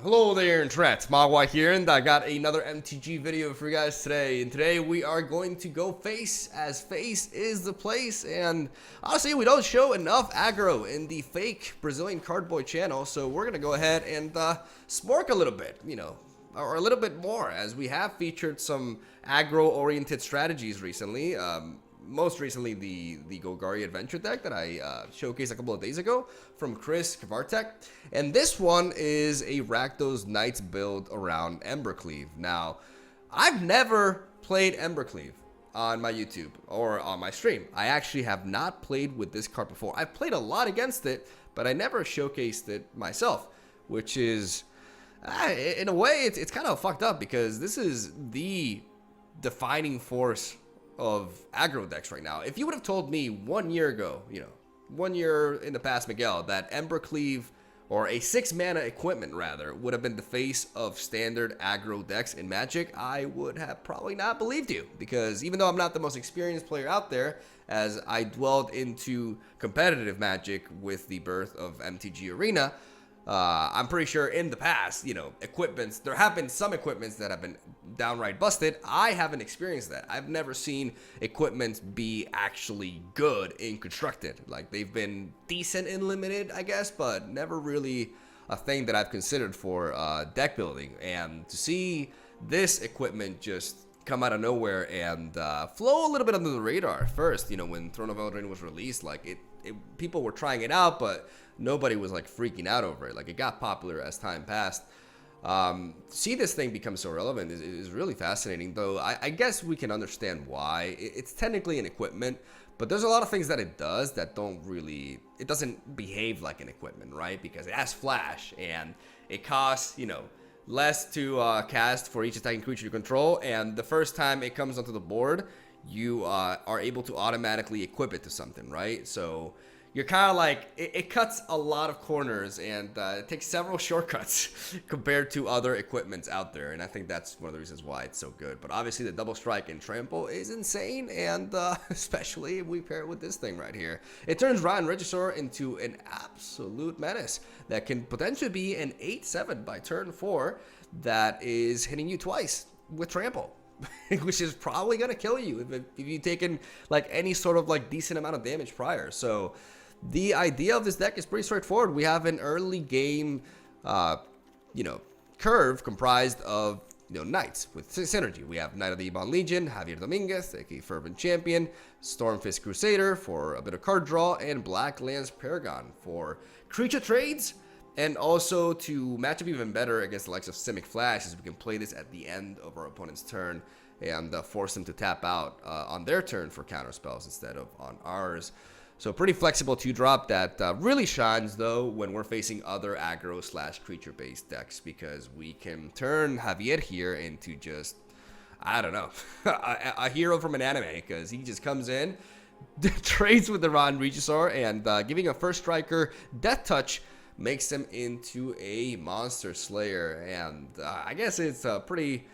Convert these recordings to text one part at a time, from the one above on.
Hello there, Internet. Mogwai here, and I got another MTG video for you guys today. And today we are going to go face, as face is the place. And honestly, we don't show enough aggro in the fake Brazilian Cardboy channel, so we're gonna go ahead and smork a little bit, or a little bit more, as we have featured some aggro-oriented strategies recently. Most recently, the Golgari Adventure deck that I showcased a couple of days ago from Chris Kvartek. And this one is a Rakdos Knights build around Embercleave. Now, I've never played Embercleave on my YouTube or on my stream. I actually have not played with this card before. I've played a lot against it, but I never showcased it myself, which is, in a way, it's kind of fucked up because this is the defining force of aggro decks right now. If you would have told me 1 year ago, 1 year in the past, Miguel, that Embercleave, or a 6-mana equipment rather, would have been the face of standard aggro decks in Magic, I would have probably not believed you. Because even though I'm not the most experienced player out there, as I dwelled into competitive Magic with the birth of MTG Arena, I'm pretty sure in the past, equipments, there have been some equipments that have been downright busted. I haven't experienced that. I've never seen equipments be actually good in constructed. Like, they've been decent in limited, I guess, but never really a thing that I've considered for deck building. And to see this equipment just come out of nowhere and flow a little bit under the radar first, when Throne of Eldraine was released, like people were trying it out, but nobody was like freaking out over it. Like, it got popular as time passed. See this thing become so relevant is really fascinating, though. I guess we can understand why. It's technically an equipment, but there's a lot of things that it does that it doesn't behave like an equipment, right? Because it has flash and it costs, less to cast for each attacking creature you control, and the first time it comes onto the board, you are able to automatically equip it to something, right? So you're kind of like, it cuts a lot of corners, and it takes several shortcuts compared to other equipments out there, and I think that's one of the reasons why it's so good. But obviously the double strike and trample is insane, and especially if we pair it with this thing right here. It turns Ryan Regisaur into an absolute menace that can potentially be an 8/7 by turn 4 that is hitting you twice with trample. Which is probably gonna kill you if you've taken like any sort of like decent amount of damage prior. So the idea of this deck is pretty straightforward. We have an early game, curve comprised of knights with synergy. We have Knight of the Ebon Legion, Javier Dominguez, aka Fervent Champion, Stormfist Crusader for a bit of card draw, and Black Lance Paragon for creature trades. And also to match up even better against the likes of Simic Flash, as we can play this at the end of our opponent's turn and force them to tap out on their turn for counter spells instead of on ours. So pretty flexible 2-drop that really shines, though, when we're facing other aggro/creature-based decks, because we can turn Javier here into just, I don't know, a hero from an anime, because he just comes in, trades with the Ryan Regisaur, and giving a first striker Death Touch makes him into a monster slayer. And I guess it's pretty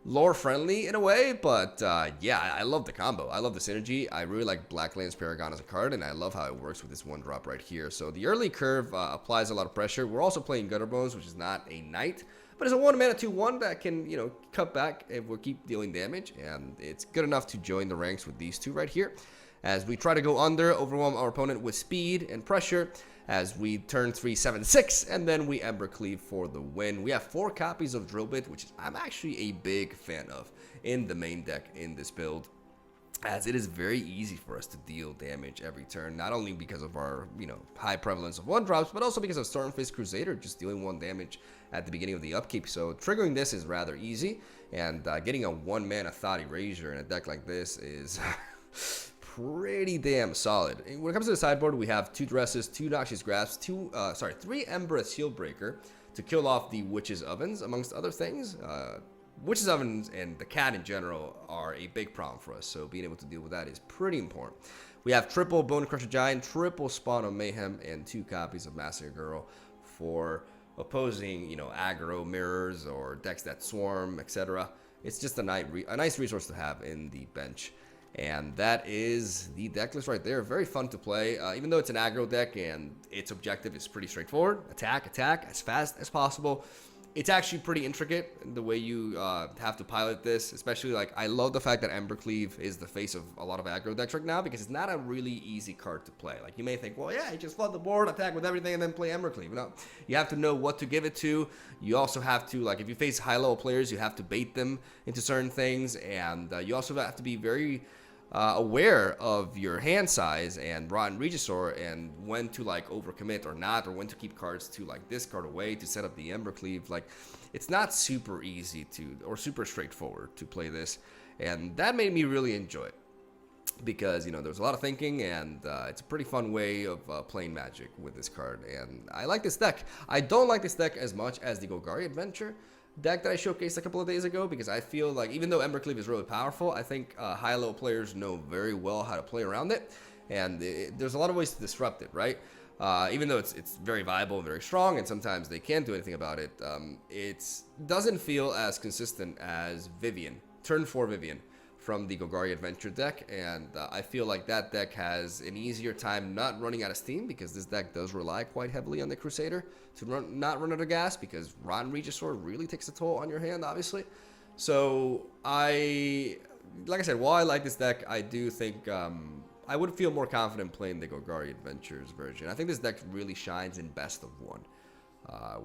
lore friendly in a way, but yeah, I love the combo. I love the synergy. I really like Black Lance Paragon as a card, and I love how it works with this 1-drop right here. So the early curve applies a lot of pressure. We're also playing Gutter Bones, which is not a knight, but it's a 1-mana 2/1 that can cut back if we keep dealing damage, and it's good enough to join the ranks with these two right here as we try to go under, overwhelm our opponent with speed and pressure, as we turn 3/7/6, and then we Embercleave for the win. We have 4 copies of Drillbit, which I'm actually a big fan of in the main deck in this build, as it is very easy for us to deal damage every turn, not only because of our high prevalence of 1-drops, but also because of Stormfist Crusader just dealing 1 damage at the beginning of the upkeep. So triggering this is rather easy, and getting a 1-mana Thought Erasure in a deck like this is pretty damn solid. When it comes to the sideboard, we have 2 Dresses, 2 Noxious Grasps, 3 Embereth Shieldbreaker to kill off the Witch's Ovens, amongst other things. Witch's Ovens and the cat in general are a big problem for us, so being able to deal with that is pretty important. We have triple Bone Crusher Giant, triple Spawn of Mayhem, and 2 copies of Massacre Girl for opposing, aggro mirrors or decks that swarm, etc. It's just a nice resource to have in the bench. And that is the deck list right there. Very fun to play, even though it's an aggro deck and its objective is pretty straightforward. Attack as fast as possible. It's actually pretty intricate the way you have to pilot this, especially like I love the fact that Cleave is the face of a lot of aggro decks right now because it's not a really easy card to play. Like you may think, well, yeah, you just flood the board, attack with everything, and then play Cleave. No, you have to know what to give it to. You also have to, like, if you face high-level players, you have to bait them into certain things, and you also have to be very aware of your hand size and Rotten Regisaur and when to like overcommit or not, or when to keep cards to like discard away to set up the Cleave. Like it's not super easy to, or super straightforward to play this, and that made me really enjoy it because, you know, there's a lot of thinking, and it's a pretty fun way of playing Magic with this card, and I like this deck. I don't like this deck as much as the Golgari Adventure deck that I showcased a couple of days ago, because I feel like even though Cleave is really powerful, I think high-level players know very well how to play around it, and there's a lot of ways to disrupt it, right? Even though it's very viable and very strong, and sometimes they can't do anything about it, it doesn't feel as consistent as Vivian, turn 4 Vivian from the Golgari Adventure deck, and I feel like that deck has an easier time not running out of steam, because this deck does rely quite heavily on the Crusader to not run out of gas, because Rotten Regisaur really takes a toll on your hand, obviously. So like I said, while I like this deck, I do think I would feel more confident playing the Golgari Adventures version. I think this deck really shines in best of 1.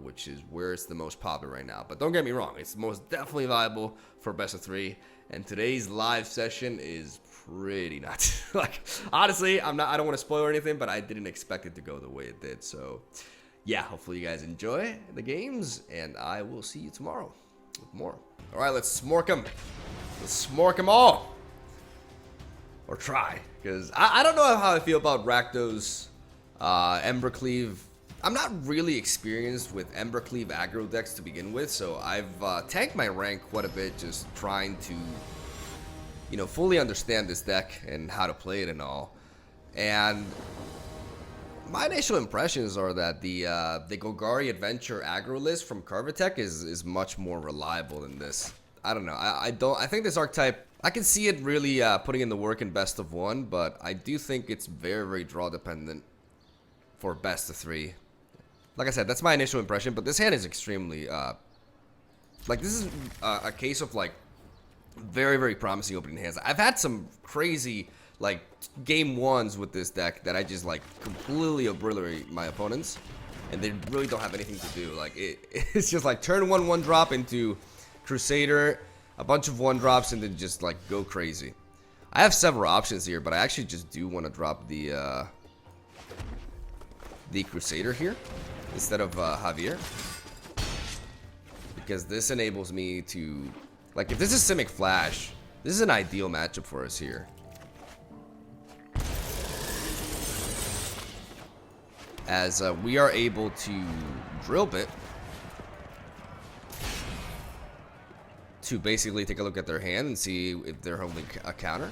Which is where it's the most popular right now. But don't get me wrong, it's most definitely viable for best of 3. And today's live session is pretty nuts. Like, honestly, I don't want to spoil anything, but I didn't expect it to go the way it did. So, yeah, hopefully you guys enjoy the games, and I will see you tomorrow with more. All right, let's smork them. Let's smork them all. Or try, because I don't know how I feel about Rakdos, Cleave. I'm not really experienced with Cleave aggro decks to begin with, so I've tanked my rank quite a bit just trying to, you know, fully understand this deck and how to play it and all. And my initial impressions are that the Golgari Adventure aggro list from Carvatech is much more reliable than this. I don't know. I think this archetype, I can see it really putting in the work in best of 1, but I do think it's very, very draw dependent for best of 3. Like I said, that's my initial impression, but this hand is extremely, like, this is a case of, like, very, very promising opening hands. I've had some crazy, like, game 1s with this deck that I just, like, completely obliterate my opponents, and they really don't have anything to do. Like, it's just, like, turn 1 drop into Crusader, a bunch of 1-drops, and then just, like, go crazy. I have several options here, but I actually just do want to drop the Crusader here instead of Javier, because this enables me to, like, if this is Simic Flash, this is an ideal matchup for us here, as we are able to drill bit to basically take a look at their hand and see if they're holding a counter,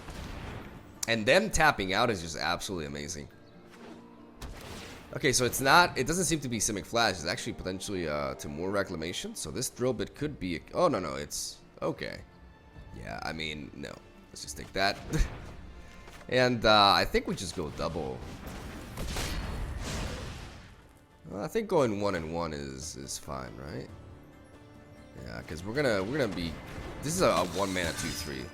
and them tapping out is just absolutely amazing. Okay, so it doesn't seem to be Simic Flash. It's actually potentially Timur Reclamation. So this drill bit could be, oh, no, it's, okay. Yeah, I mean, no. Let's just take that. And I think we just go double. Well, I think going 1 and 1 is fine, right? Yeah, because we're gonna be, this is a 1-mana 2/3.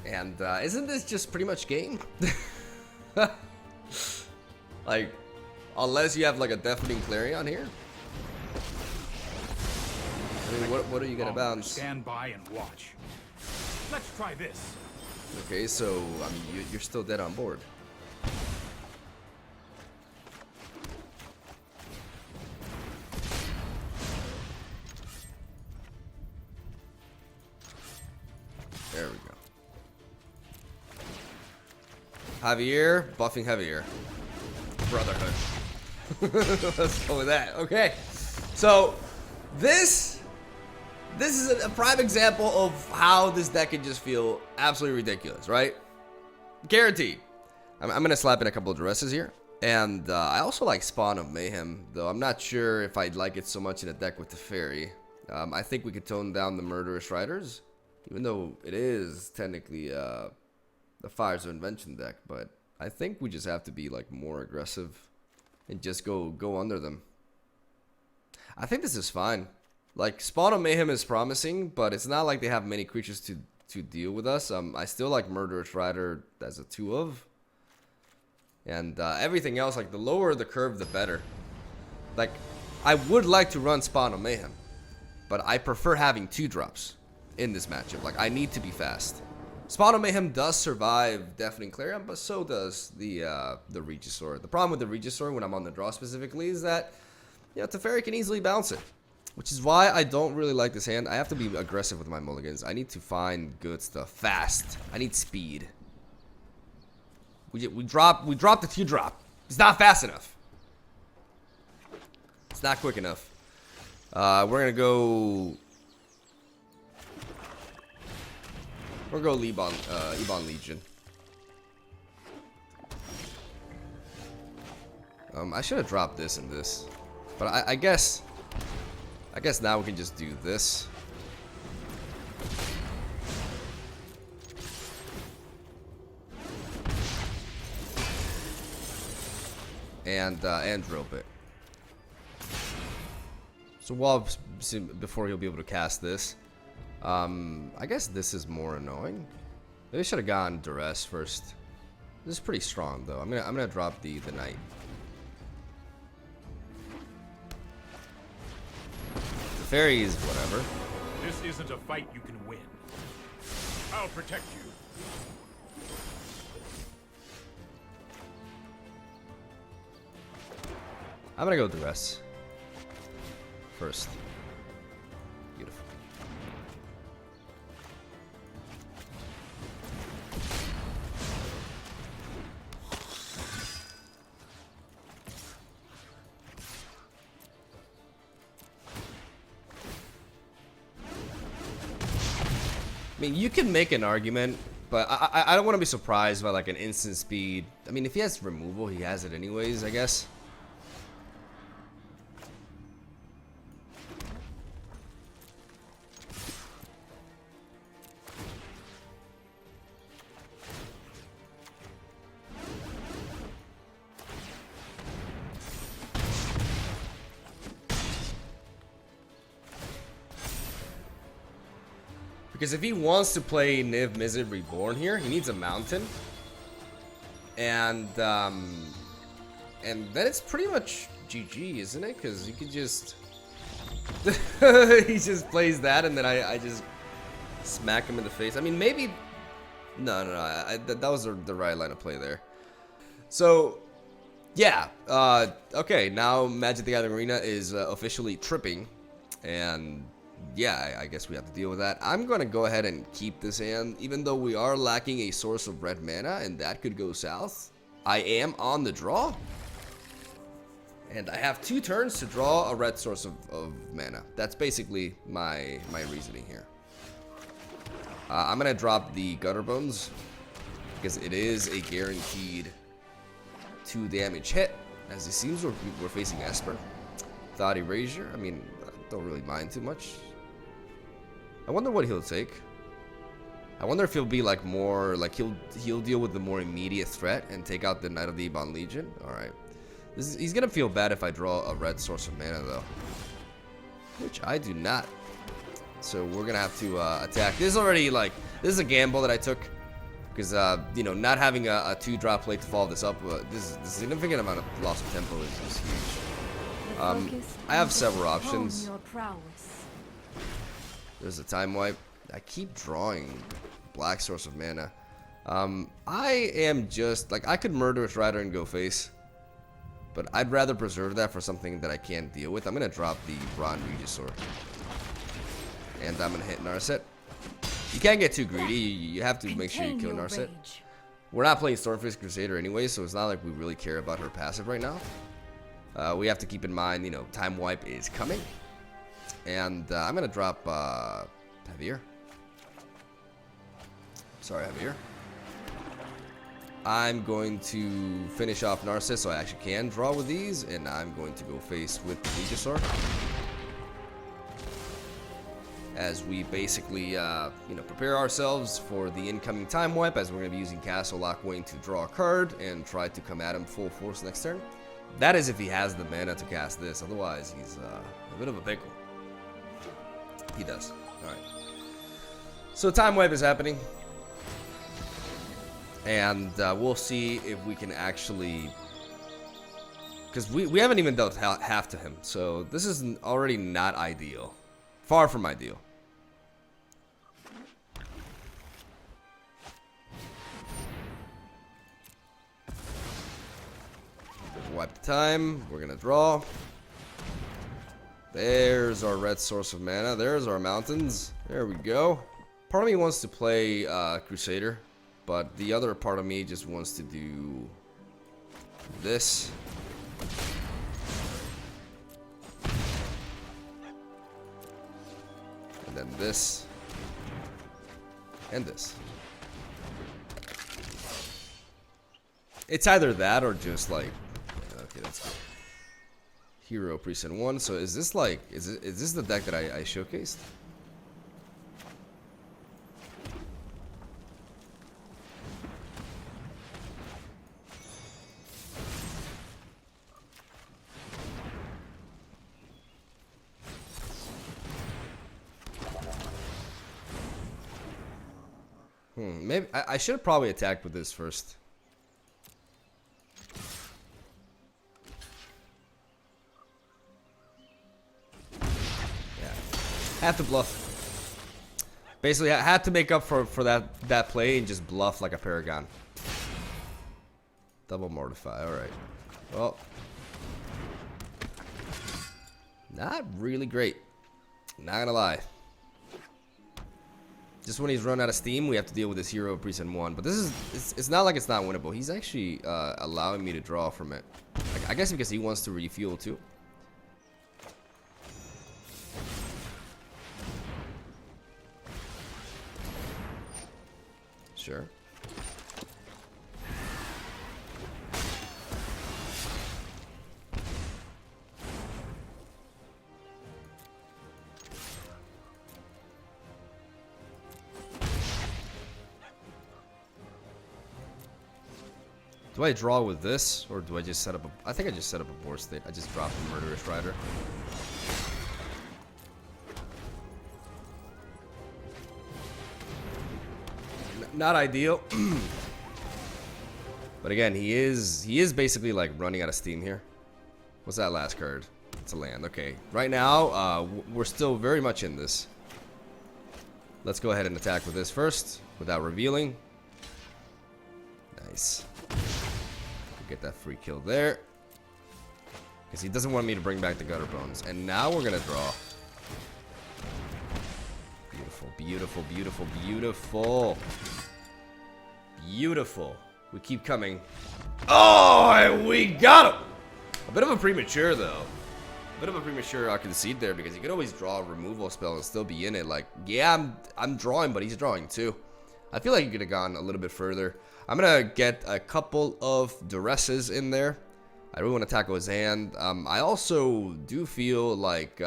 And isn't this just pretty much game? Like, unless you have like a Deafening Clarion here. I mean, what are you gonna bounce? Stand by and watch. Let's try this. Okay, so I mean, you're still dead on board. There we go. Javier, buffing Javier. Brotherhood. Let's go with that. Okay. So, this is a prime example of how this deck can just feel absolutely ridiculous, right? Guaranteed. I'm going to slap in a couple of dresses here. And I also like Spawn of Mayhem, though I'm not sure if I'd like it so much in a deck with the Fairy. I think we could tone down the Murderous Riders, even though it is technically the Fires of Invention deck, but I think we just have to be like more aggressive and just go under them. I think this is fine. Like, Spawn of Mayhem is promising, but it's not like they have many creatures to deal with us. I still like Murderous Rider as a 2 of. And everything else, like, the lower the curve, the better. Like, I would like to run Spawn of Mayhem, but I prefer having 2-drops in this matchup. Like, I need to be fast. Spawn of Mayhem does survive Deafening Clarion, but so does the Regisaur. The problem with the Regisaur when I'm on the draw specifically is that, you know, Teferi can easily bounce it. Which is why I don't really like this hand. I have to be aggressive with my mulligans. I need to find good stuff fast. I need speed. We dropped the 2-drop. It's not fast enough. It's not quick enough. We're gonna go. We're gonna go Ebon Legion. I should have dropped this and this, but I guess now we can just do this. And rope it. So before he'll be able to cast this, I guess this is more annoying. Maybe I should have gone Duress first. This is pretty strong though. I'm gonna drop the Knight. The Fairy is whatever. This isn't a fight you can win. I'll protect you. I'm gonna go Duress first. Beautiful. I mean, you can make an argument, but I don't want to be surprised by like an instant speed. I mean, if he has removal, he has it anyways, I guess. Because if he wants to play Niv Mizzet Reborn here, he needs a mountain. And then it's pretty much GG, isn't it? Because you could just... he just plays that and then I just smack him in the face. I mean, maybe... No, that was the right line of play there. So, yeah. Okay, now Magic the Gathering Arena is officially tripping. And... yeah, I guess we have to deal with that. I'm going to go ahead and keep this hand, even though we are lacking a source of red mana, and that could go south. I am on the draw, and I have 2 turns to draw a red source of mana. That's basically my reasoning here. I'm going to drop the Gutter Bones, because it is a guaranteed 2 damage hit, as it seems we're facing Esper. Thought Erasure, I mean, I don't really mind too much. I wonder what he'll take. I wonder if he'll be like more like he'll deal with the more immediate threat and take out the Knight of the Ebon Legion. All right, he's gonna feel bad if I draw a red source of mana though, which I do not. So we're gonna have to attack. This is already like this is a gamble that I took because you know, not having a 2-drop plate to follow this up. This significant amount of loss of tempo is huge. I have several options. There's a time wipe. I keep drawing black source of mana. I am just like I could Murderous Rider and go face, but I'd rather preserve that for something that I can't deal with. I'm gonna drop the Ron Regisaur, and I'm gonna hit Narset. You can't get too greedy. You have to make sure you kill Narset. We're not playing Stormfist Crusader anyway, so it's not like we really care about her passive right now. We have to keep in mind, you know, time wipe is coming. And I'm going to drop Heavier. Sorry, Heavier. I'm going to finish off Narcissus so I actually can draw with these. And I'm going to go face with the Regisaur. as we basically, prepare ourselves for the incoming time wipe, as we're going to be using Castle Lockwing to draw a card and try to come at him full force next turn. That is if he has the mana to cast this. Otherwise, he's a bit of a pickle. He does. Alright. So time wipe is happening. And we'll see if we can actually... Because we haven't even dealt half to him. So this is already not ideal. Far from ideal. Wipe the time. We're going to draw. There's our red source of mana. There's our mountains. There we go. Part of me wants to play Crusader, but the other part of me just wants to do this. And then this. And this. It's either that or just like... Okay, that's good. Hero Precinct 1. So is this like... Is this the deck that I showcased? Maybe I should have probably attacked with this first. Yeah, have to bluff. Basically, I had to make up for that play and just bluff like a Paragon. Double Mortify. All right. Well, not really great. Not gonna lie. Just when he's run out of steam, we have to deal with this Hero Precinct 1. But this is, it's not like it's not winnable. He's actually allowing me to draw from it. I guess because he wants to refuel too. Sure. Do I draw with this, or do I just set up a... I think I just set up a board state. I just dropped the Murderous Rider. Not ideal. But again, he is basically like running out of steam here. What's that last card? It's a land. Okay. Right now, we're still very much in this. Let's go ahead and attack with this first, without revealing. Nice. Get that free kill there. Because he doesn't want me to bring back the Gutter Bones. And now we're going to draw. Beautiful, beautiful, beautiful, beautiful. Beautiful. We keep coming. Oh, and we got him. A bit of a premature, though. A bit of a premature concede there, because you could always draw a removal spell and still be in it. Like, yeah, I'm drawing, but he's drawing too. I feel like he could have gone a little bit further. I'm going to get a couple of Duresses in there. I really want to tackle his hand. I also do feel like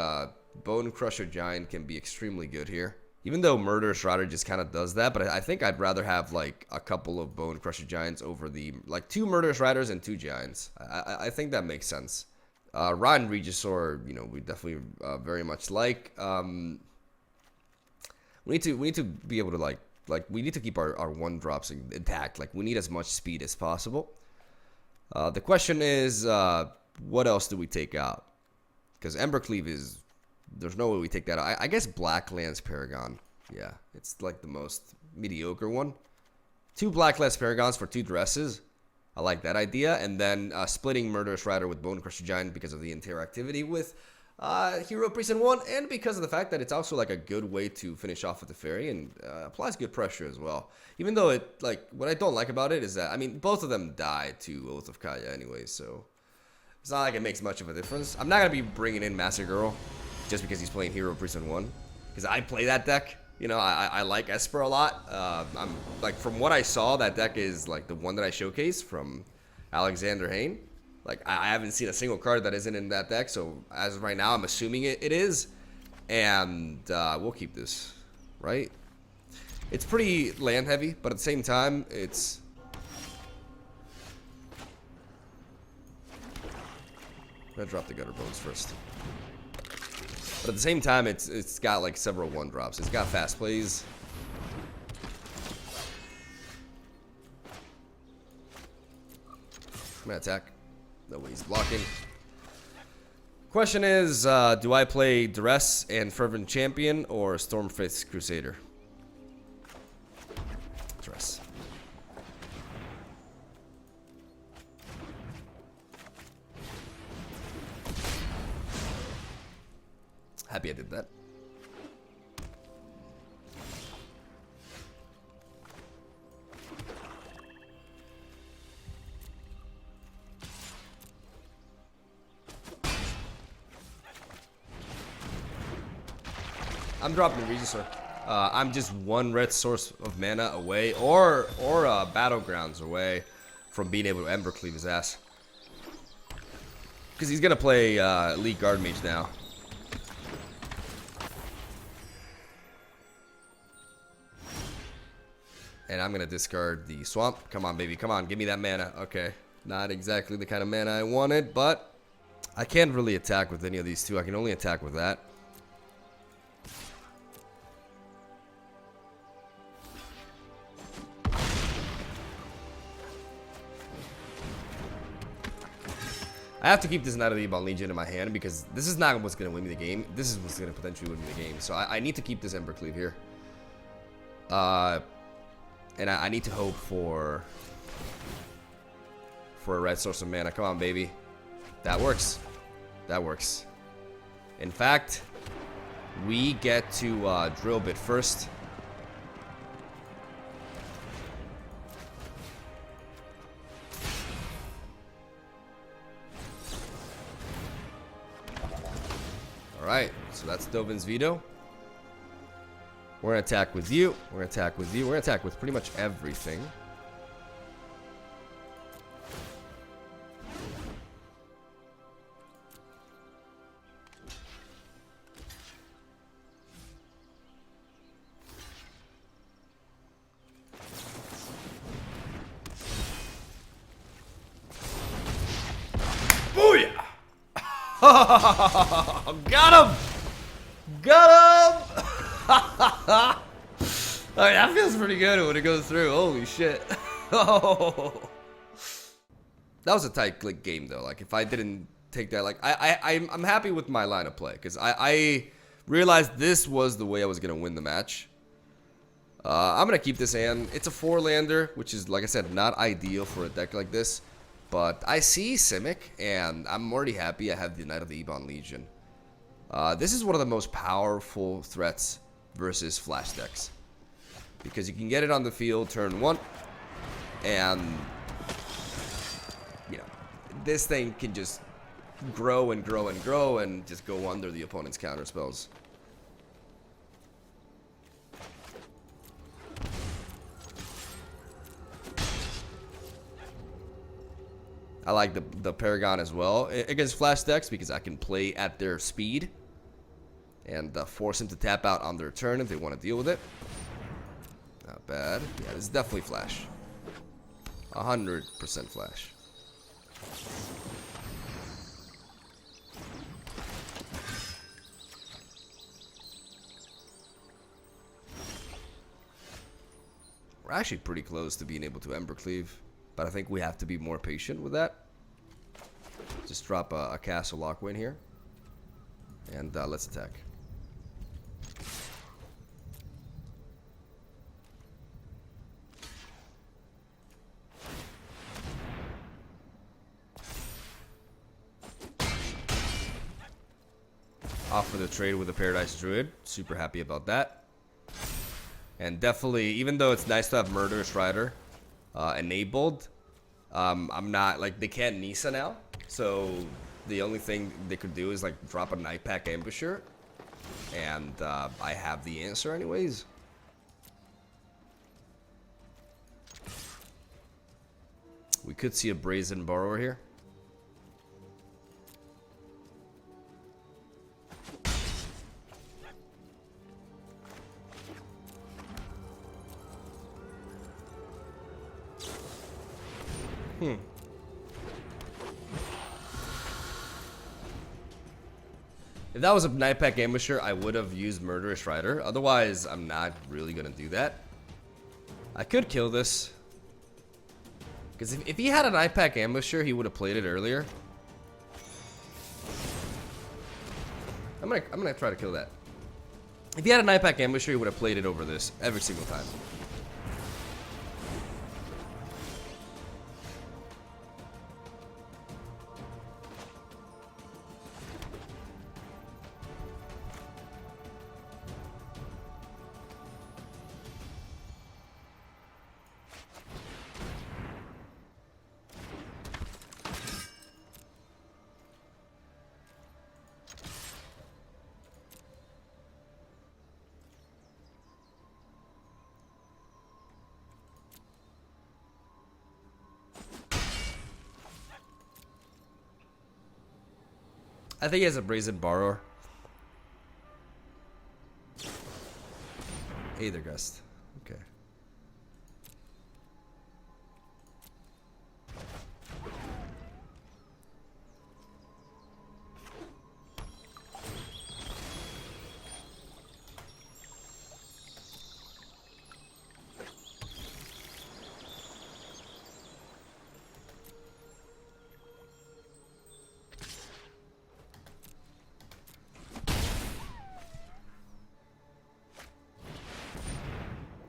Bone Crusher Giant can be extremely good here. Even though Murderous Rider just kind of does that, but I think I'd rather have like a couple of Bone Crusher Giants over the... Like 2 Murderous Riders and 2 Giants. I think that makes sense. Rotten Regisaur, you know, we definitely very much like. We need to be able to like we need to keep our 1-drops intact. Like, we need as much speed as possible. The question is, what else do we take out? Because Ember Cleave is... There's no way we take that out. I guess Blacklands Paragon. Yeah, it's like the most mediocre one. 2 Blacklands Paragons for 2 Duresses. I like that idea. And then splitting Murderous Rider with Bone Crusher Giant because of the interactivity with... Hero Precinct 1, and because of the fact that it's also like a good way to finish off with the fairy and applies good pressure as well. Even though it, like, what I don't like about it is that, I mean, both of them die to Oath of Kaya anyway, so it's not like it makes much of a difference. I'm not going to be bringing in Master Girl just because he's playing Hero Precinct 1, because I play that deck. You know, I like Esper a lot. I'm like, from what I saw, that deck is like the one that I showcased from Alexander Hayne. Like, I haven't seen a single card that isn't in that deck, so as of right now, I'm assuming it is. And we'll keep this, right? It's pretty land heavy, but at the same time, it's... I'm gonna drop the gutter bones first. But at the same time, it's got like several 1-drops. It's got fast plays. I'm gonna attack. No way he's blocking. Question is, do I play Duress and Fervent Champion or Stormfaith Crusader? Duress. Happy I did that. I'm dropping Regisaur. I'm just 1 red source of mana away, or Battlegrounds away from being able to Ember Cleave his ass. Because he's gonna play Elite Guard Mage now. And I'm gonna discard the Swamp. Come on, baby, come on, give me that mana. Okay, not exactly the kind of mana I wanted, but I can't really attack with any of these two. I can only attack with that. I have to keep this Knight of the Ebon Legion in my hand because this is not what's going to win me the game. This is what's going to potentially win me the game. So I need to keep this Ember Cleave here. And I need to hope for a red source of mana. Come on, baby. That works. That works. In fact, we get to drill bit first. Alright, so that's Dovin's Veto. We're gonna attack with you. We're gonna attack with you. We're gonna attack with pretty much everything. Booyah! Got him! Got him! Alright, that feels pretty good when it goes through. Holy shit. Oh. That was a tight click game though. Like if I didn't take that, like I'm happy with my line of play because I realized this was the way I was gonna win the match. I'm gonna keep this hand. It's a 4-lander, which is, like I said, not ideal for a deck like this. But I see Simic, and I'm already happy I have the Knight of the Ebon Legion. This is one of the most powerful threats versus flash decks. Because you can get it on the field turn 1, and, you know, this thing can just grow and grow and grow and just go under the opponent's counter spells. I like the Paragon as well against flash decks because I can play at their speed and force them to tap out on their turn if they want to deal with it. Not bad. Yeah, this is definitely flash. 100% flash. We're actually pretty close to being able to Ember Cleave. But I think we have to be more patient with that. Just drop a Castle Lockwind here. And let's attack. Offer the trade with a Paradise Druid. Super happy about that. And definitely, even though it's nice to have Murderous Rider enabled, I'm not, like, they can't Nisa now, so the only thing they could do is like drop a Night Pack Ambusher, and I have the answer anyways. We could see a Brazen Borrower here. If that was a Night Pack Ambusher, I would have used Murderous Rider. Otherwise, I'm not really gonna do that. I could kill this. Because if he had a Night Pack Ambusher, he would have played it earlier. I'm gonna try to kill that. If he had a Night Pack Ambusher, he would have played it over this every single time. I think he has a Brazen Borrower. Aether Gust. Okay.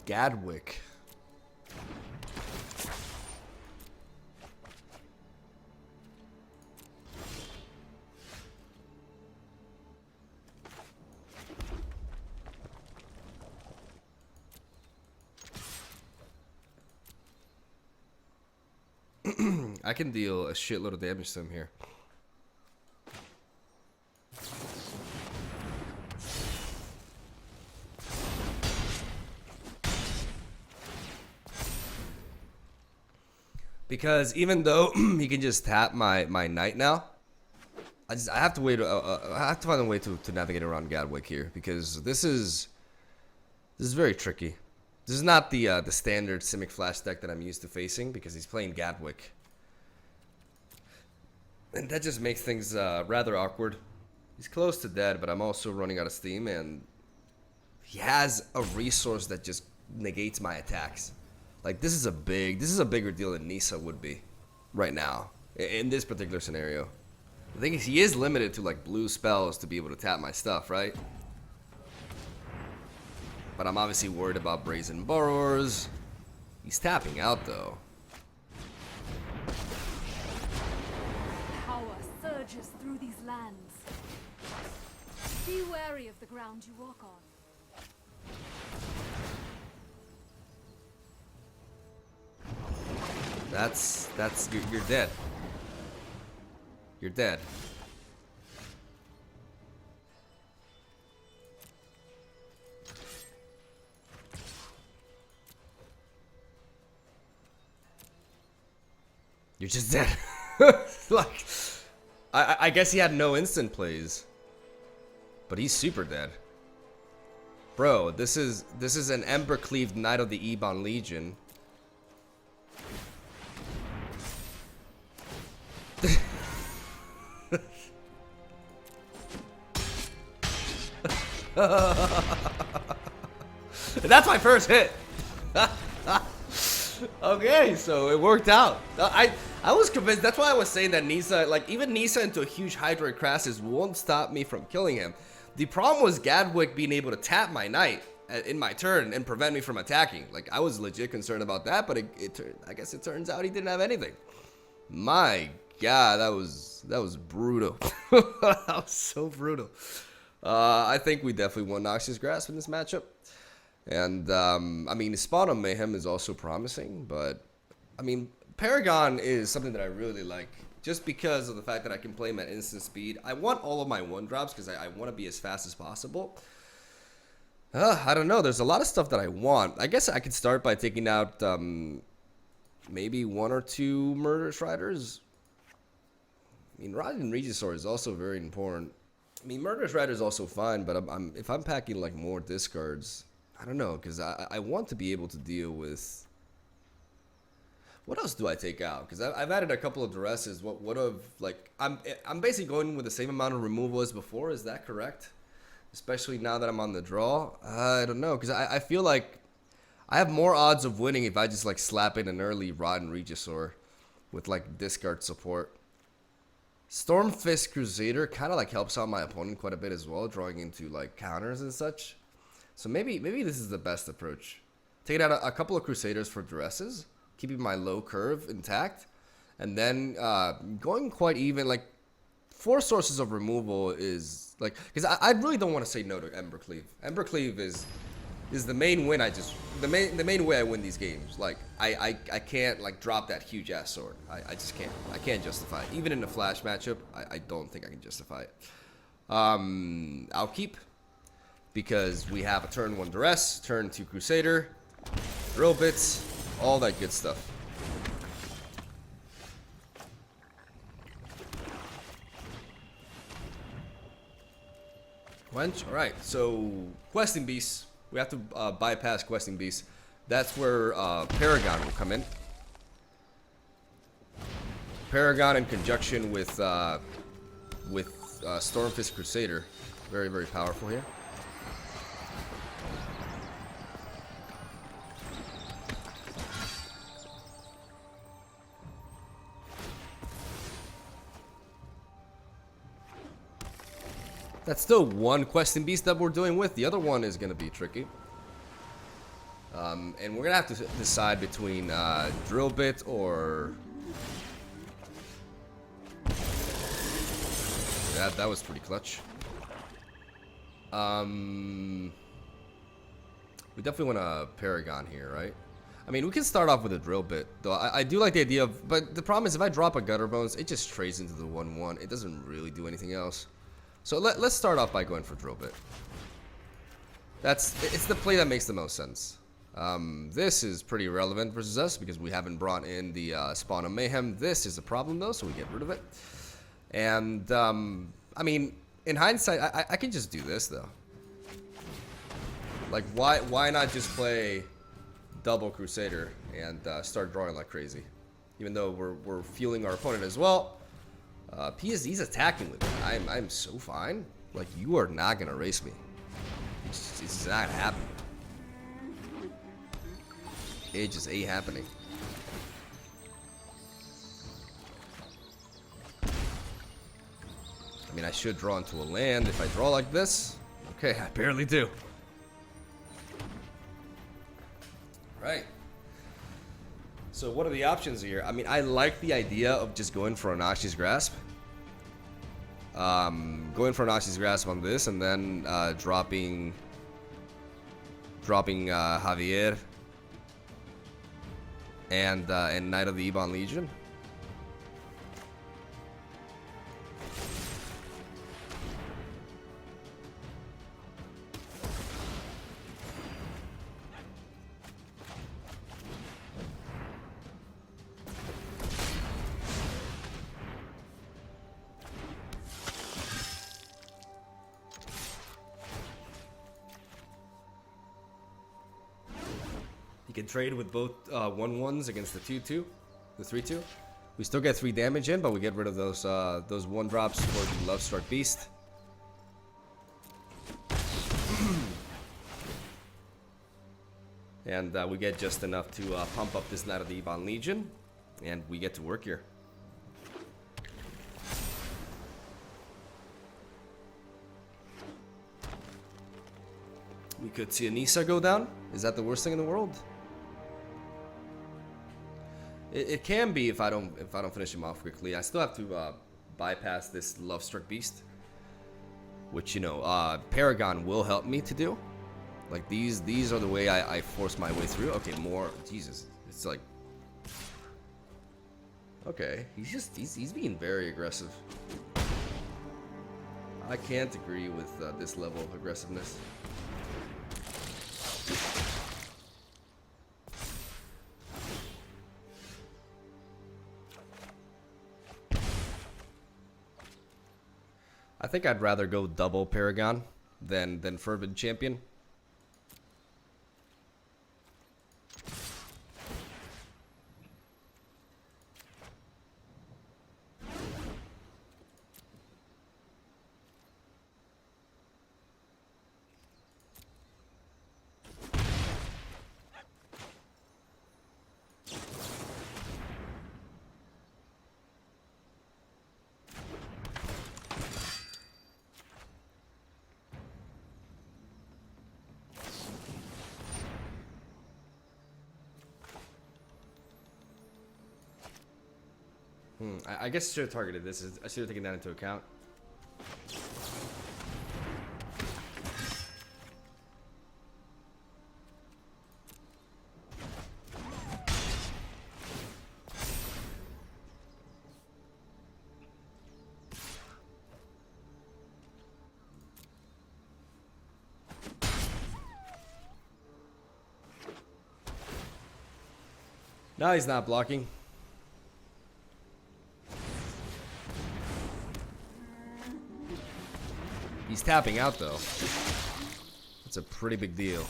Gadwick. I can deal a shitload of damage to him here. Because even though he can just tap my knight now, I have to wait. I have to find a way to navigate around Gadwick here, because this is very tricky. This is not the standard Simic Flash deck that I'm used to facing, because he's playing Gadwick, and that just makes things rather awkward. He's close to dead, but I'm also running out of steam, and he has a resource that just negates my attacks. Like, this is a bigger deal than Nisa would be right now in this particular scenario. The thing is, he is limited to like blue spells to be able to tap my stuff, right? But I'm obviously worried about Brazen Borrowers. He's tapping out though. Power surges through these lands. Be wary of the ground you walk on. You're dead. You're dead. You're just dead. Like, I guess he had no instant plays, but he's super dead. Bro, this is an Ember Cleaved Knight of the Ebon Legion. That's my first hit. Okay, so it worked out. I was convinced. That's why I was saying that Nisa, like even Nisa into a huge Hydroid Crassus won't stop me from killing him. The problem was Gadwick being able to tap my knight in my turn and prevent me from attacking. Like, I was legit concerned about that, but I guess it turns out he didn't have anything. My God, that was brutal. That was so brutal. I think we definitely won Noxious Grasp in this matchup. And, I mean, Spawn of Mayhem is also promising, but, I mean, Paragon is something that I really like, just because of the fact that I can play him at instant speed. I want all of my 1-drops, because I want to be as fast as possible. I don't know, there's a lot of stuff that I want. I guess I could start by taking out, maybe 1 or 2 Murderous Riders. I mean, Radiant Regisaur is also very important. I mean, Murderous Rider is also fine, but if I'm packing, like, more discards, I don't know, because I want to be able to deal with... What else do I take out? Because I've added a couple of duresses. What of like I'm basically going with the same amount of removal as before. Is that correct? Especially now that I'm on the draw. I don't know, because I feel like I have more odds of winning if I just like slap in an early Rotten Regisaur with like discard support. Stormfist Crusader kind of like helps out my opponent quite a bit as well, drawing into like counters and such. So maybe this is the best approach. Taking out a couple of Crusaders for duresses, keeping my low curve intact, and then going quite even. Like 4 sources of removal is like, because I really don't want to say no to Ember Cleave. Ember Cleave is the main win. The main way I win these games. Like I can't like drop that huge ass sword. I just can't. I can't justify it. Even in a flash matchup, I don't think I can justify it. I'll keep, because we have a turn 1 duress, turn 2 Crusader, drill bits, all that good stuff. Wench, all right. So questing beasts. We have to bypass questing beasts. That's where Paragon will come in. Paragon in conjunction with Stormfist Crusader, very, very powerful here. That's still one questing beast that we're doing with. The other one is going to be tricky. And we're going to have to decide between drill bit or... That was pretty clutch. We definitely want a Paragon here, right? I mean, we can start off with a drill bit, though. I do like the idea of... But the problem is if I drop a Gutter Bones, it just trades into the 1/1. It doesn't really do anything else. So let's start off by going for drill bit. It's the play that makes the most sense. This is pretty relevant versus us because we haven't brought in the Spawn of Mayhem. This is a problem though, so we get rid of it. And I mean, in hindsight, I can just do this though. Like why not just play double Crusader and start drawing like crazy, even though we're fueling our opponent as well. PSD's attacking with me. I'm so fine. Like, you are not gonna race me. It's not happening. It just ain't happening. I mean, I should draw into a land if I draw like this. Okay, I barely do. Right. So what are the options here? I mean, I like the idea of just going for Anaxi's Grasp. Going for Anaxi's Grasp on this, and then dropping Javier and Knight of the Ebon Legion. You can trade with both 1/1s against the 2/2, the 3/2. We still get 3 damage in, but we get rid of those 1-drops for the Lovestruck Beast. And we get just enough to pump up this Knight of the Ebon Legion, and we get to work here. We could see Anissa go down. Is that the worst thing in the world? It can be if I don't finish him off quickly. I still have to bypass this Lovestruck Beast, which, you know, Paragon will help me to do. Like these are the way I force my way through. Okay, more. Jesus, it's like, okay, he's being very aggressive. I can't agree with this level of aggressiveness. I think I'd rather go double Paragon than Fervid Champion. I guess I should have targeted this. I should have taken that into account. No, he's not blocking. He's tapping out, though. That's a pretty big deal.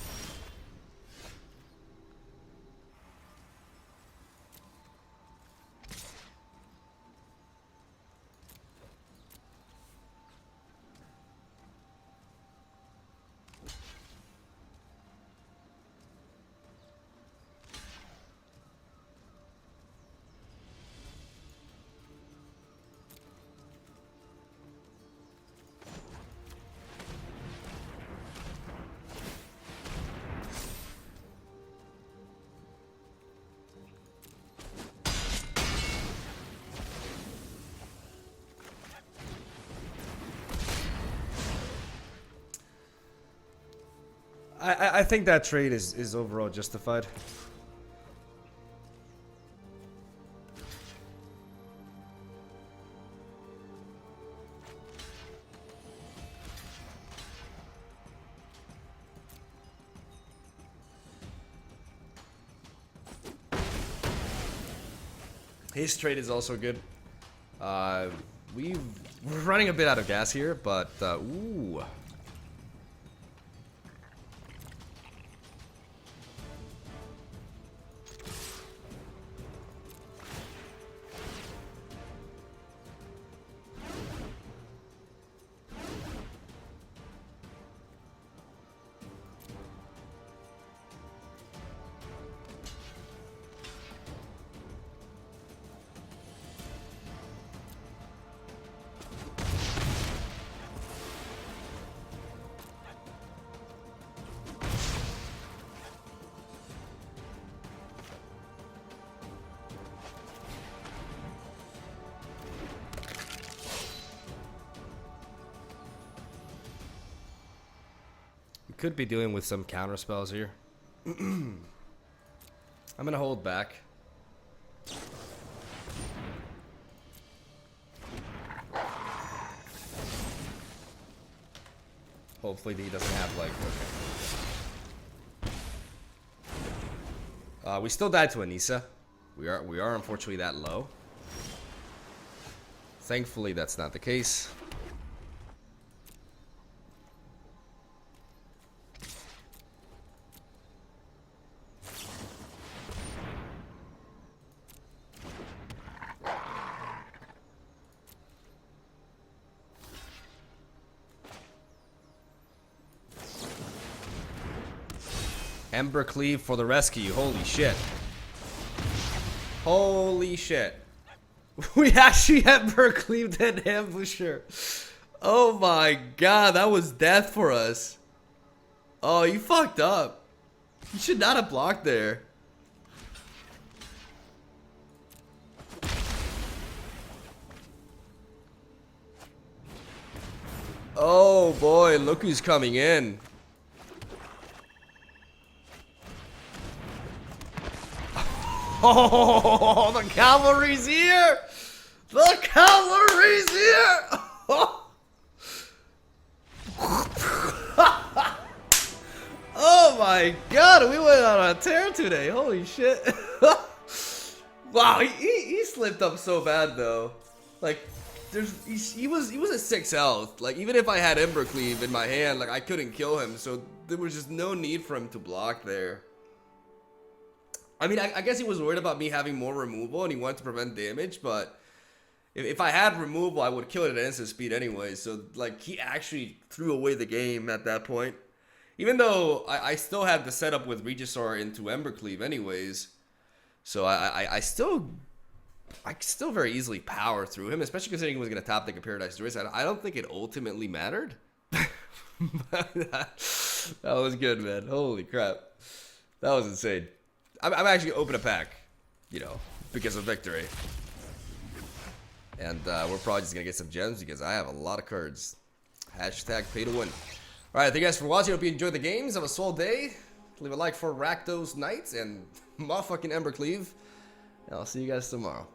I think that trade is overall justified. His trade is also good. We're running a bit out of gas here, but ooh. Could be dealing with some counter spells here. I'm gonna hold back. Hopefully he doesn't have like okay. We still died to Anissa. We are unfortunately that low. Thankfully that's not the case. Ember Cleave for the rescue. Holy shit. Holy shit. We actually Ember Cleaved an ambusher. Oh my god, that was death for us. Oh, you fucked up. You should not have blocked there. Oh boy, look who's coming in. Oh, the cavalry's here! The cavalry's here! Oh my god, we went on a tear today. Holy shit. Wow, he slipped up so bad though. Like, he was at 6 health. Like, even if I had Ember Cleave in my hand, like I couldn't kill him, so there was just no need for him to block there. I mean, I guess he was worried about me having more removal and he wanted to prevent damage, but if I had removal, I would kill it at instant speed anyway. So, like, he actually threw away the game at that point. Even though I still had the setup with Regisaur into Ember Cleave anyways. So, I still very easily power through him, especially considering he was going to top deck a Paradise Druid. I don't think it ultimately mattered. That was good, man. Holy crap. That was insane. I'm actually open a pack, you know, because of victory. And we're probably just gonna get some gems because I have a lot of cards. Hashtag pay to win. Alright, thank you guys for watching. Hope you enjoyed the games. Have a swell day. Leave a like for Rakdos Knights and motherfucking Ember Cleave. And I'll see you guys tomorrow.